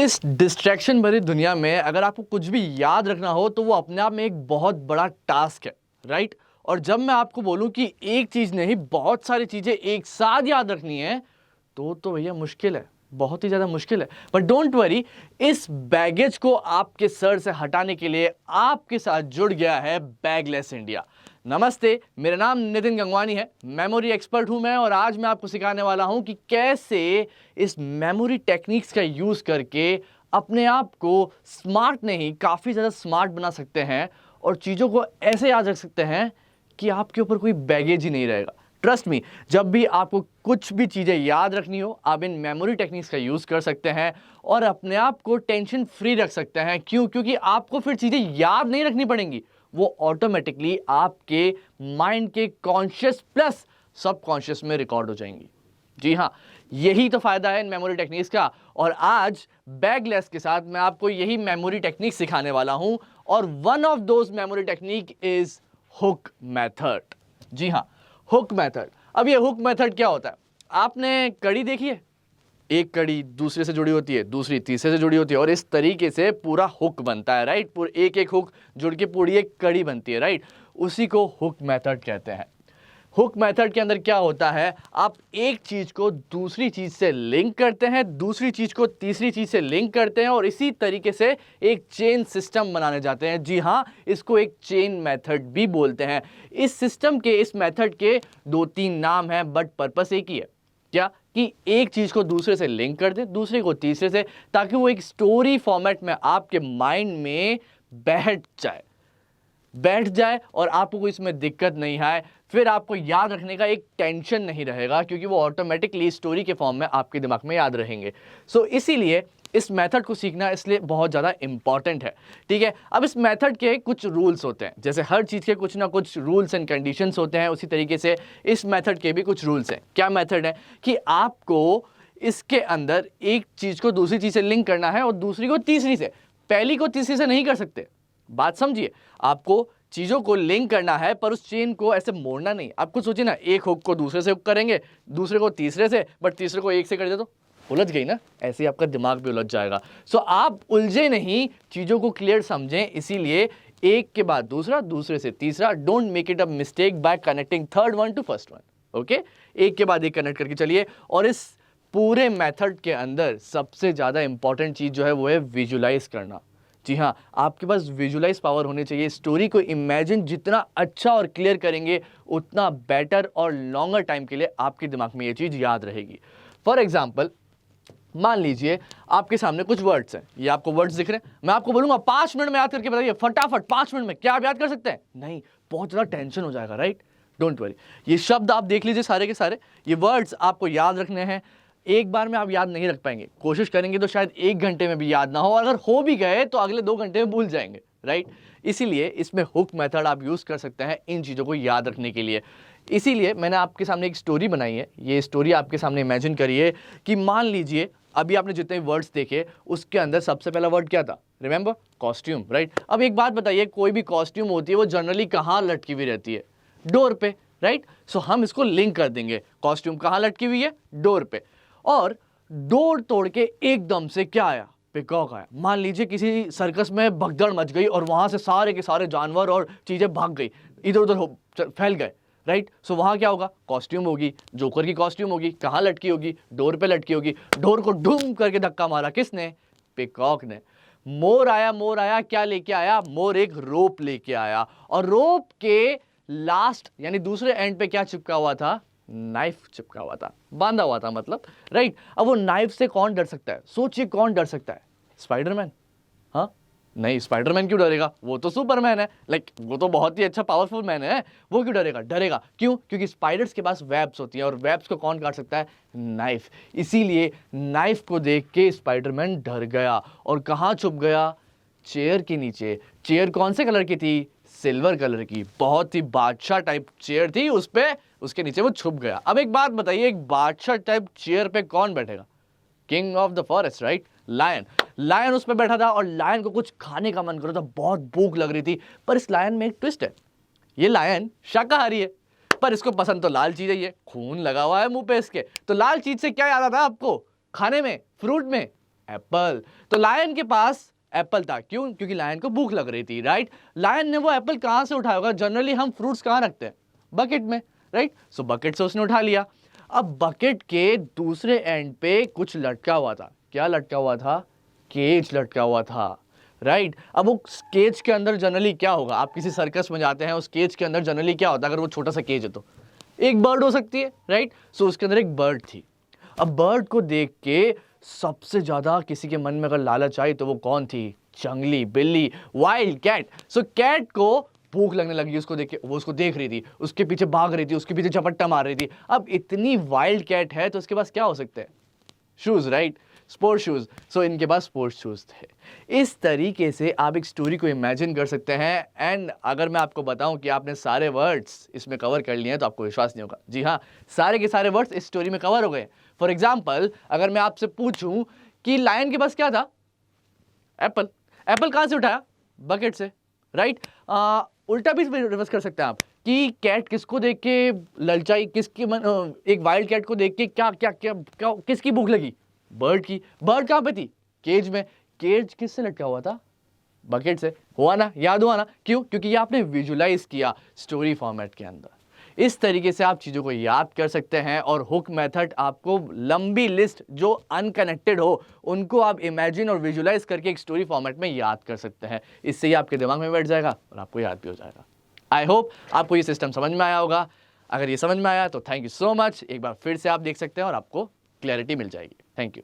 इस डिस्ट्रैक्शन भरी दुनिया में अगर आपको कुछ भी याद रखना हो तो वो अपने आप में एक बहुत बड़ा टास्क है, राइट। और जब मैं आपको बोलूं कि एक चीज नहीं बहुत सारी चीजें एक साथ याद रखनी है तो भैया मुश्किल है, बहुत ही ज्यादा मुश्किल है। बट डोंट वरी, इस बैगेज को आपके सर से हटाने के लिए आपके साथ जुड़ गया है बैगलेस इंडिया। नमस्ते, मेरा नाम नितिन गंगवानी है, मेमोरी एक्सपर्ट हूं मैं, और आज मैं आपको सिखाने वाला हूं कि कैसे इस मेमोरी टेक्निक्स का यूज करके अपने आप को स्मार्ट नहीं काफी ज्यादा स्मार्ट बना सकते हैं और चीजों को ऐसे याद रख सकते हैं कि आपके ऊपर कोई बैगेज ही नहीं रहेगा। ट्रस्ट मी, जब भी आपको कुछ भी चीजें याद रखनी हो आप इन मेमोरी टेक्निक्स का यूज कर सकते हैं और अपने आप को टेंशन फ्री रख सकते हैं। क्यों? क्योंकि आपको फिर चीजें याद नहीं रखनी पड़ेंगी, वो ऑटोमेटिकली आपके माइंड के कॉन्शियस प्लस सबकॉन्शियस में रिकॉर्ड हो जाएंगी। जी हाँ, यही तो फायदा है इन मेमोरी टेक्निक्स का। और आज बैगलेस के साथ मैं आपको यही मेमोरी टेक्निक सिखाने वाला हूं और one of those memory technique is hook method. जी हाँ, हुक मेथड। अब ये हुक मेथड क्या होता है? आपने कड़ी देखी है? एक कड़ी दूसरे से जुड़ी होती है, दूसरी तीसरे से जुड़ी होती है और इस तरीके से पूरा हुक बनता है, राइट। पूरा एक एक हुक जुड़ के पूरी एक कड़ी बनती है, राइट। उसी को हुक मेथड कहते हैं। हुक मेथड के अंदर क्या होता है, आप एक चीज को दूसरी चीज से लिंक करते हैं, दूसरी चीज को तीसरी चीज से लिंक करते हैं और इसी तरीके से एक चेन सिस्टम बनाने जाते हैं। जी हाँ, इसको एक चेन मेथड भी बोलते हैं। इस सिस्टम के, इस मेथड के दो तीन नाम हैं बट पर्पस एक ही है। क्या? कि एक चीज को दूसरे से लिंक कर दे, दूसरे को तीसरे से, ताकि वो एक स्टोरी फॉर्मेट में आपके माइंड में बैठ जाए और आपको कोई इसमें दिक्कत नहीं आए। फिर आपको याद रखने का एक टेंशन नहीं रहेगा क्योंकि वो ऑटोमेटिकली स्टोरी के फॉर्म में आपके दिमाग में याद रहेंगे। सो इसीलिए इस मेथड को सीखना इसलिए बहुत ज़्यादा इंपॉर्टेंट है, ठीक है। अब इस मेथड के कुछ रूल्स होते हैं, जैसे हर चीज़ के कुछ ना कुछ रूल्स एंड कंडीशंस होते हैं, उसी तरीके से इस मेथड के भी कुछ रूल्स हैं। क्या मेथड है? कि आपको इसके अंदर एक चीज़ को दूसरी चीज़ से लिंक करना है और दूसरी को तीसरी से, पहली को तीसरी से नहीं कर सकते। बात समझिए, आपको चीजों को लिंक करना है पर उस चेन को ऐसे मोड़ना नहीं। आप कुछ सोचिए ना, एक हुक को दूसरे से हुक करेंगे, दूसरे को तीसरे से, बट तीसरे को एक से कर दे तो उलझ गई ना, ऐसे ही आपका दिमाग भी उलझ जाएगा। सो आप उलझे नहीं, चीजों को क्लियर समझें। इसीलिए एक के बाद दूसरा, दूसरे से तीसरा, don't make it a mistake by connecting third one two first one. Okay, एक के बाद एक कनेक्ट करके चलिए। और इस पूरे मेथड के अंदर सबसे ज्यादा इंपॉर्टेंट चीज जो है वो है विजुलाइज करना। जी हाँ, आपके पास विजुलाइज पावर होनी चाहिए। स्टोरी को इमेजिन जितना अच्छा और क्लियर करेंगे उतना बेटर और लॉन्गर टाइम के लिए आपके दिमाग में ये चीज याद रहेगी। फॉर एग्जाम्पल, मान लीजिए आपके सामने कुछ वर्ड्स हैं, ये आपको वर्ड्स दिख रहे हैं, मैं आपको बोलूंगा 5 मिनट में याद करके बताइए, फटाफट 5 मिनट में। क्या आप याद कर सकते हैं? नहीं, बहुत ज्यादा टेंशन हो जाएगा, राइट। डोंट वरी, ये शब्द आप देख लीजिए सारे के सारे, ये वर्ड्स आपको याद रखने हैं। एक बार में आप याद नहीं रख पाएंगे, कोशिश करेंगे तो शायद 1 घंटे में भी याद ना हो, अगर हो भी गए तो अगले 2 घंटे में भूल जाएंगे, राइट। इसीलिए इसमें हुक मेथड आप यूज कर सकते हैं इन चीजों को याद रखने के लिए। इसीलिए मैंने आपके सामने एक स्टोरी बनाई है। ये स्टोरी आपके सामने इमेजिन करिए कि मान लीजिए अभी आपने जितने वर्ड्स देखे उसके अंदर सबसे पहला वर्ड क्या था? Remember, costume, right. अब एक बात बताइए, कोई भी कॉस्ट्यूम होती है वो जनरली कहाँ लटकी हुई रहती है? डोर पे, राइट। सो हम इसको लिंक कर देंगे, कॉस्ट्यूम कहाँ लटकी हुई है? डोर पे। और डोर तोड़ के एकदम से क्या आया? पिकॉक आया। मान लीजिए किसी सर्कस में भगदड़ मच गई और वहां से सारे के सारे जानवर और चीजें भाग गई, इधर उधर फैल गए, राइट। सो वहां क्या होगा? कॉस्ट्यूम होगी, जोकर की कॉस्ट्यूम होगी। कहां लटकी होगी? डोर पे लटकी होगी। डोर को ढूम करके धक्का मारा किसने? पिकॉक ने। मोर आया, मोर आया, क्या लेके आया? मोर एक रोप लेके आया और रोप के लास्ट यानी दूसरे एंड पे क्या चिपका हुआ था? नाइफ चिपका हुआ था, बांधा हुआ था मतलब, राइट। अब वो नाइफ से कौन डर सकता है? सोचिए, कौन डर सकता है? स्पाइडरमैन? हाँ नहीं, स्पाइडरमैन क्यों डरेगा? वो तो सुपरमैन है, लाइक वो तो बहुत ही अच्छा पावरफुल मैन है, वो क्यों डरेगा? डरेगा क्यों? क्योंकि स्पाइडर्स के पास वेब्स होती हैं और वेब्स को कौन काट सकता है? नाइफ। इसीलिए नाइफ को देख के स्पाइडरमैन डर गया और कहाँ छुप गया? चेयर के नीचे। चेयर कौन से कलर की थी? सिल्वर कलर की, बहुत ही बादशाह टाइप चेयर थी, उस पे उसके नीचे वो छुप गया। अब एक बात बताइए, एक बादशाह टाइप चेयर पे कौन बैठेगा? King of the forest, right, lion. Lion उस पे बैठा था और लायन को कुछ खाने का मन कर रहा था, बहुत भूख लग रही थी। पर इस लायन में एक ट्विस्ट है, ये लायन शाकाहारी है पर इसको पसंद तो लाल चीज है, ये खून लगा हुआ है मुंह पे इसके। तो लाल चीज से क्या याद आता है आपको खाने में? फ्रूट में एप्पल। तो लायन के पास एप्पल था, क्यों? क्योंकि लायन को भूख लग रही थी, राइट? लायन ने वो एप्पल कहां से उठाया होगा? जनरली हम फ्रूट्स कहां रखते हैं? बकेट में, राइट? सो बकेट से उसने उठा लिया। अब बकेट के दूसरे एंड पे कुछ लटका हुआ था। क्या लटका हुआ था? केज लटका हुआ था, राइट? अब वो केज के अंदर जनरली क्या होगा? आप किसी सर्कस में जाते हैं, उस केज के अंदर जनरली क्या होता है? अगर वो छोटा सा केज है तो एक बर्ड हो सकती है, राइट? सो उसके अंदर एक बर्ड थी। अब बर्ड को देख के सबसे ज्यादा किसी के मन में अगर लालच आई तो वो कौन थी? जंगली बिल्ली, वाइल्ड कैट। सो कैट को भूख लगने लगी उसको देख के, वो उसको देख रही थी, उसके पीछे भाग रही थी, उसके पीछे झपट्टा मार रही थी। अब इतनी वाइल्ड कैट है तो उसके पास क्या हो सकते हैं? Shoes, right? Sports shoes. So इनके पास स्पोर्ट्स शूज थे। इस तरीके से आप एक स्टोरी को इमेजिन कर सकते हैं। एंड अगर मैं आपको बताऊं कि आपने सारे वर्ड्स इसमें कवर कर लिए हैं तो आपको विश्वास नहीं होगा। जी हाँ, सारे के सारे वर्ड्स इस स्टोरी में कवर हो गए। फॉर एग्जाम्पल, अगर मैं आपसे पूछूं कि लायन के पास क्या था? एप्पल। एप्पल कहां से उठाया? बकेट से, राइट? उल्टा भी रिवर्स कर सकते हैं आप कि कैट किसको देख के ललचाई, किसकी एक वाइल्ड कैट को देख के क्या क्या क्या, क्या किसकी भूख लगी? बर्ड की। बर्ड कहां पे थी? केज में। केज किससे लटका हुआ था? बकेट से। हुआ ना? याद हुआ ना? क्यों? क्योंकि ये आपने विजुलाइज किया स्टोरी फॉर्मेट के अंदर। इस तरीके से आप चीज़ों को याद कर सकते हैं और हुक मेथड आपको लंबी लिस्ट जो अनकनेक्टेड हो उनको आप इमेजिन और विजुलाइज करके एक स्टोरी फॉर्मेट में याद कर सकते हैं। इससे ही आपके दिमाग में बैठ जाएगा और आपको याद भी हो जाएगा। आई होप आपको ये सिस्टम समझ में आया होगा। अगर ये समझ में आया तो थैंक यू सो मच। एक बार फिर से आप देख सकते हैं और आपको क्लैरिटी मिल जाएगी। Thank you.